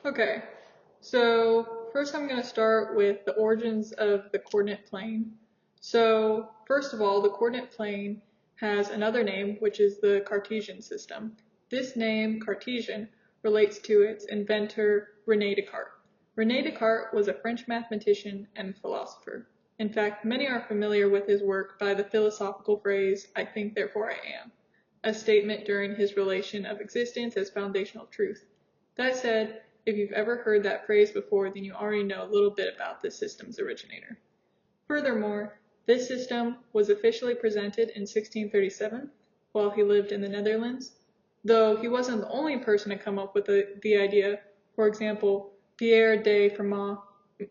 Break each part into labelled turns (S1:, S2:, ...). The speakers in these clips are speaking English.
S1: Okay, so first I'm going to start with the origins of the coordinate plane. So first of all, the coordinate plane has another name, which is the Cartesian system. This name, Cartesian, relates to its inventor, René Descartes. René Descartes was a French mathematician and philosopher. In fact, many are familiar with his work by the philosophical phrase, "I think, therefore I am," a statement during his relation of existence as foundational truth. That said, if you've ever heard that phrase before, then you already know a little bit about this system's originator. Furthermore, this system was officially presented in 1637 while he lived in the Netherlands, though he wasn't the only person to come up with the idea. For example, Pierre de Fermat,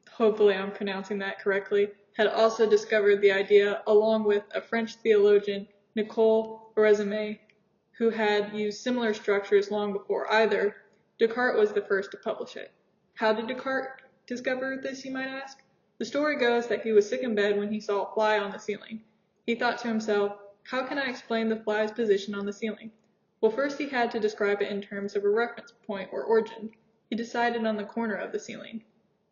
S1: hopefully I'm pronouncing that correctly, had also discovered the idea along with a French theologian, Nicole Resume, who had used similar structures long before either. Descartes was the first to publish it. How did Descartes discover this, you might ask? The story goes that he was sick in bed when he saw a fly on the ceiling. He thought to himself, how can I explain the fly's position on the ceiling? Well, first he had to describe it in terms of a reference point or origin. He decided on the corner of the ceiling.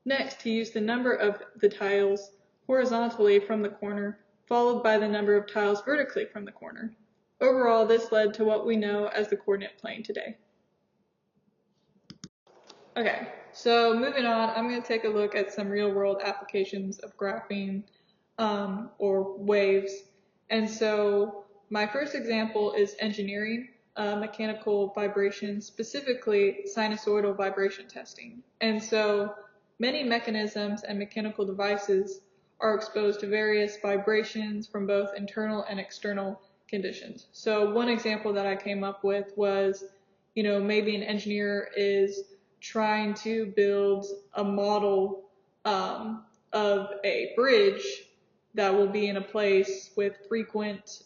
S1: Next, he used the number of the tiles horizontally from the corner, followed by the number of tiles vertically from the corner. Overall, this led to what we know as the coordinate plane today. Okay, so moving on, I'm going to take a look at some real-world applications of graphene or waves. And so my first example is engineering, mechanical vibration, specifically sinusoidal vibration testing. And so many mechanisms and mechanical devices are exposed to various vibrations from both internal and external conditions. So one example that I came up with was, maybe an engineer is trying to build a model of a bridge that will be in a place with frequent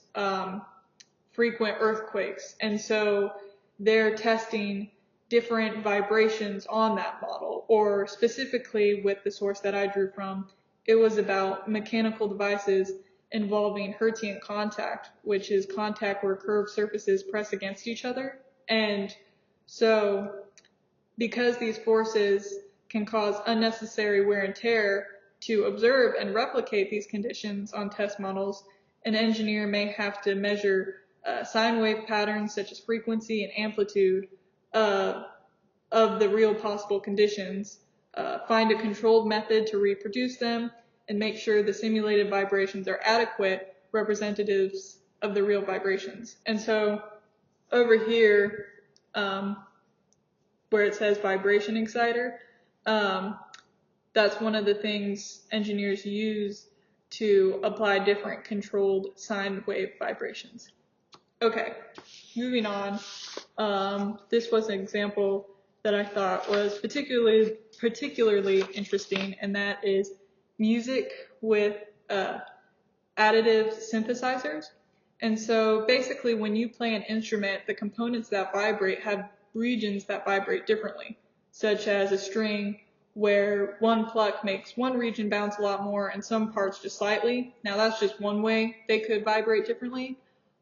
S1: earthquakes. And so they're testing different vibrations on that model, or specifically with the source that I drew from, it was about mechanical devices involving Hertzian contact, which is contact where curved surfaces press against each other. And so because these forces can cause unnecessary wear and tear, to observe and replicate these conditions on test models, an engineer may have to measure sine wave patterns such as frequency and amplitude of the real possible conditions, find a controlled method to reproduce them, and make sure the simulated vibrations are adequate representatives of the real vibrations. And so over here, where it says vibration exciter, that's one of the things engineers use to apply different controlled sine wave vibrations. Okay, moving on. This was an example that I thought was particularly interesting, and that is music with additive synthesizers. And so basically when you play an instrument, the components that vibrate have regions that vibrate differently, such as a string where one pluck makes one region bounce a lot more and some parts just slightly. Now that's just one way they could vibrate differently.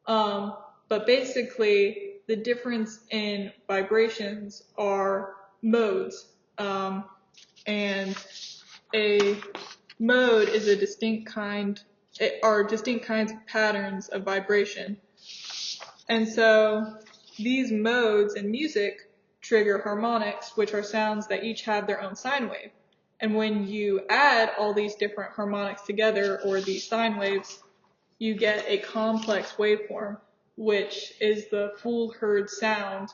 S1: But basically the difference in vibrations are modes. And a mode is a distinct kinds of patterns of vibration. And so these modes in music trigger harmonics, which are sounds that each have their own sine wave. And when you add all these different harmonics together, or these sine waves, you get a complex waveform, which is the full heard sound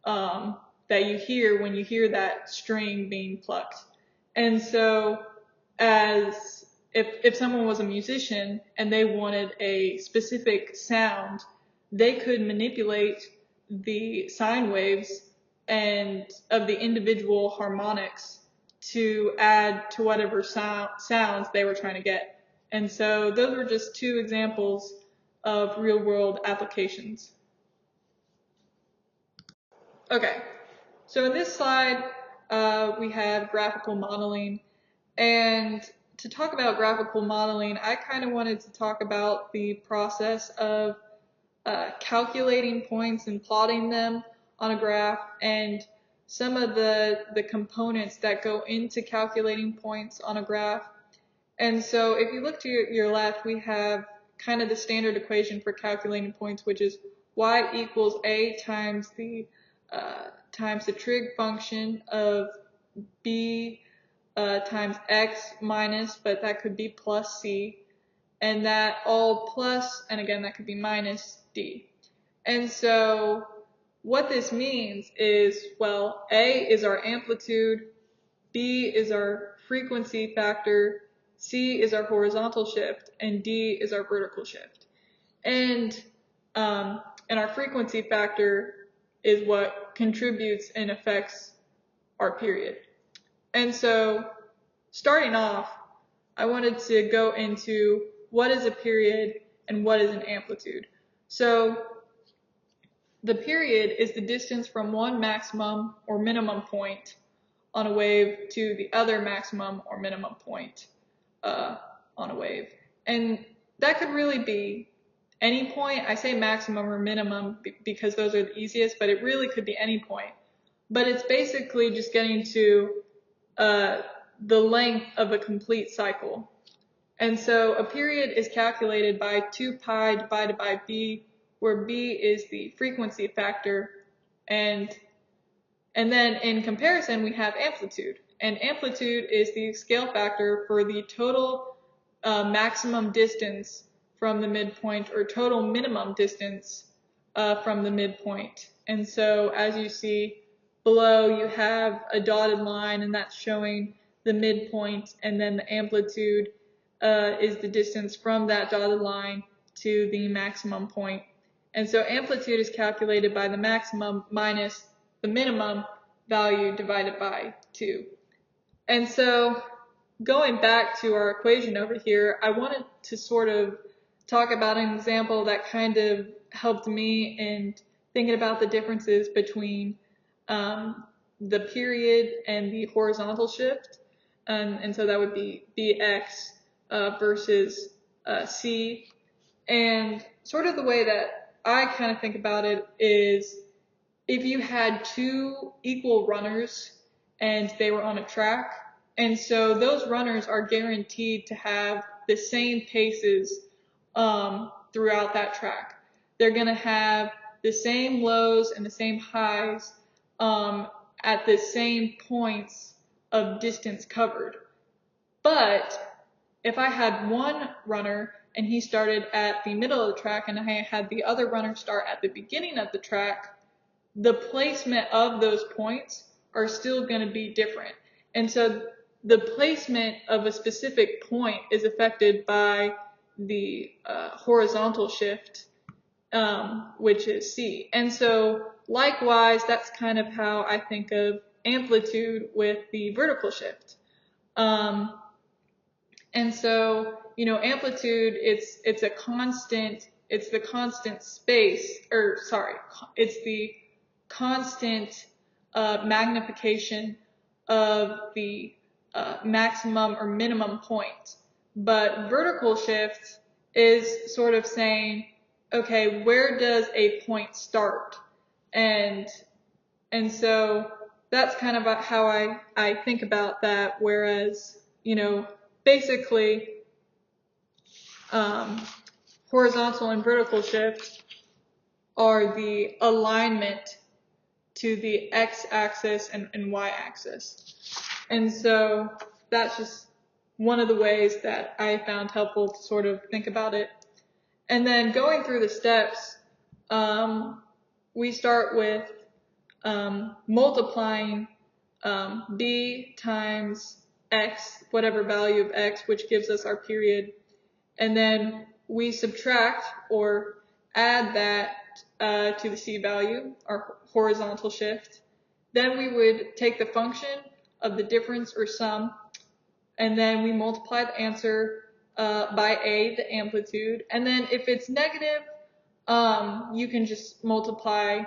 S1: that you hear when you hear that string being plucked. And so as if someone was a musician and they wanted a specific sound, they could manipulate the sine waves and of the individual harmonics to add to whatever sounds they were trying to get. And so those were just two examples of real world applications. Okay, so in this slide, we have graphical modeling. And to talk about graphical modeling, I kind of wanted to talk about the process of calculating points and plotting them on a graph, and some of the components that go into calculating points on a graph. And so if you look to your left, we have kind of the standard equation for calculating points, which is y equals a times the trig function of b times x minus, but that could be plus c, and that all plus, and again that could be minus d. And so what this means is, well, a is our amplitude, b is our frequency factor, c is our horizontal shift, and d is our vertical shift. And our frequency factor is what contributes and affects our period. And so starting off, I wanted to go into what is a period and what is an amplitude. So the period is the distance from one maximum or minimum point on a wave to the other maximum or minimum point on a wave. And that could really be any point. I say maximum or minimum because those are the easiest, but it really could be any point. But it's basically just getting to the length of a complete cycle. And so a period is calculated by 2 pi divided by b, where b is the frequency factor, and then in comparison we have amplitude. And amplitude is the scale factor for the total maximum distance from the midpoint, or total minimum distance from the midpoint. And so as you see below, you have a dotted line, and that's showing the midpoint, and then the amplitude is the distance from that dotted line to the maximum point. And so amplitude is calculated by the maximum minus the minimum value divided by 2. And so going back to our equation over here, I wanted to sort of talk about an example that kind of helped me in thinking about the differences between the period and the horizontal shift. And so that would be bx versus c. And sort of the way that I kind of think about it is, if you had two equal runners and they were on a track, and so those runners are guaranteed to have the same paces throughout that track. They're going to have the same lows and the same highs at the same points of distance covered. But if I had one runner and he started at the middle of the track, and I had the other runner start at the beginning of the track, the placement of those points are still going to be different. And so the placement of a specific point is affected by the horizontal shift, which is c. And so likewise, that's kind of how I think of amplitude with the vertical shift. And so, you know, amplitude, it's the constant space, or sorry, it's the constant magnification of the maximum or minimum point. But vertical shift is sort of saying, okay, where does a point start? And so that's kind of how I think about that, whereas, you know, basically horizontal and vertical shift are the alignment to the x-axis and y-axis. And so that's just one of the ways that I found helpful to sort of think about it. And then going through the steps, we start with multiplying b times x, whatever value of x, which gives us our period. And then we subtract or add that to the c value, our horizontal shift. Then we would take the function of the difference or sum, and then we multiply the answer by a, the amplitude. And then if it's negative, you can just multiply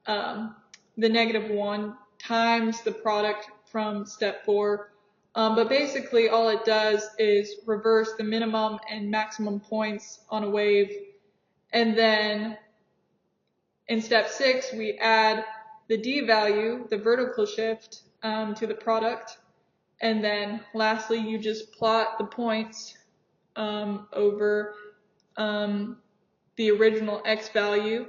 S1: the -1 times the product from step 4. But basically all it does is reverse the minimum and maximum points on a wave. And then in step 6, we add the d value, the vertical shift, to the product. And then lastly, you just plot the points over the original x value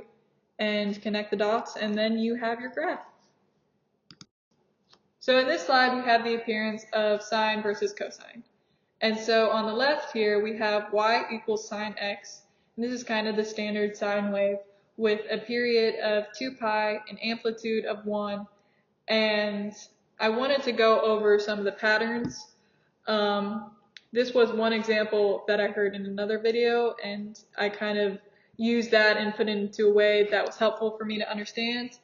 S1: and connect the dots, and then you have your graph. So in this slide, we have the appearance of sine versus cosine. And so on the left here, we have y equals sine x. And this is kind of the standard sine wave with a period of 2 pi, an amplitude of 1. And I wanted to go over some of the patterns. This was one example that I heard in another video, and I kind of used that and put it into a way that was helpful for me to understand.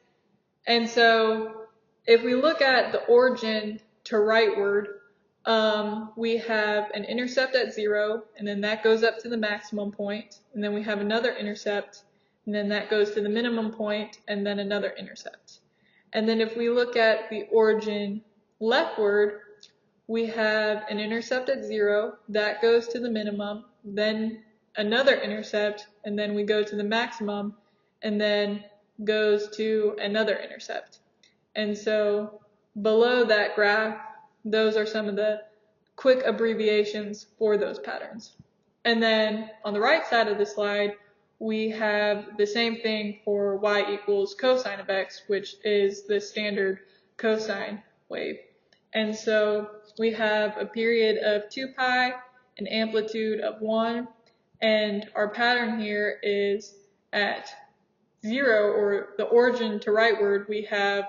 S1: And so if we look at the origin to rightward, we have an intercept at 0, and then that goes up to the maximum point, and then we have another intercept, and then that goes to the minimum point, and then another intercept. And then if we look at the origin leftward, we have an intercept at 0, that goes to the minimum, then another intercept, and then we go to the maximum, and then goes to another intercept. And so below that graph, those are some of the quick abbreviations for those patterns. And then on the right side of the slide, we have the same thing for y equals cosine of x, which is the standard cosine wave. And so we have a period of 2 pi, an amplitude of 1, and our pattern here is at 0, or the origin to rightward, we have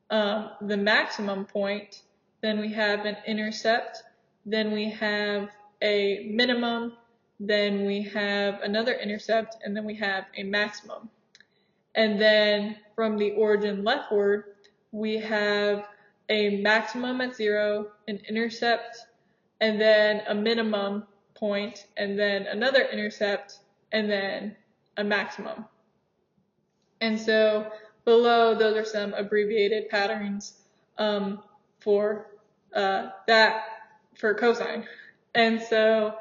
S1: the maximum point, then we have an intercept, then we have a minimum, then we have another intercept, and then we have a maximum. And then from the origin leftward, we have a maximum at 0, an intercept, and then a minimum point, and then another intercept, and then a maximum. And so below, those are some abbreviated patterns for cosine. And so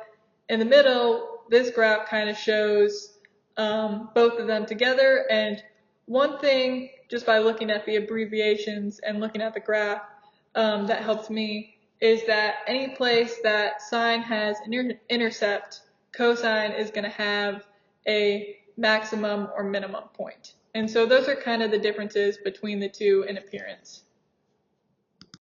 S1: in the middle, this graph kind of shows both of them together. And one thing, just by looking at the abbreviations and looking at the graph, that helps me is that any place that sine has an intercept, cosine is going to have a maximum or minimum point. And so those are kind of the differences between the two in appearance.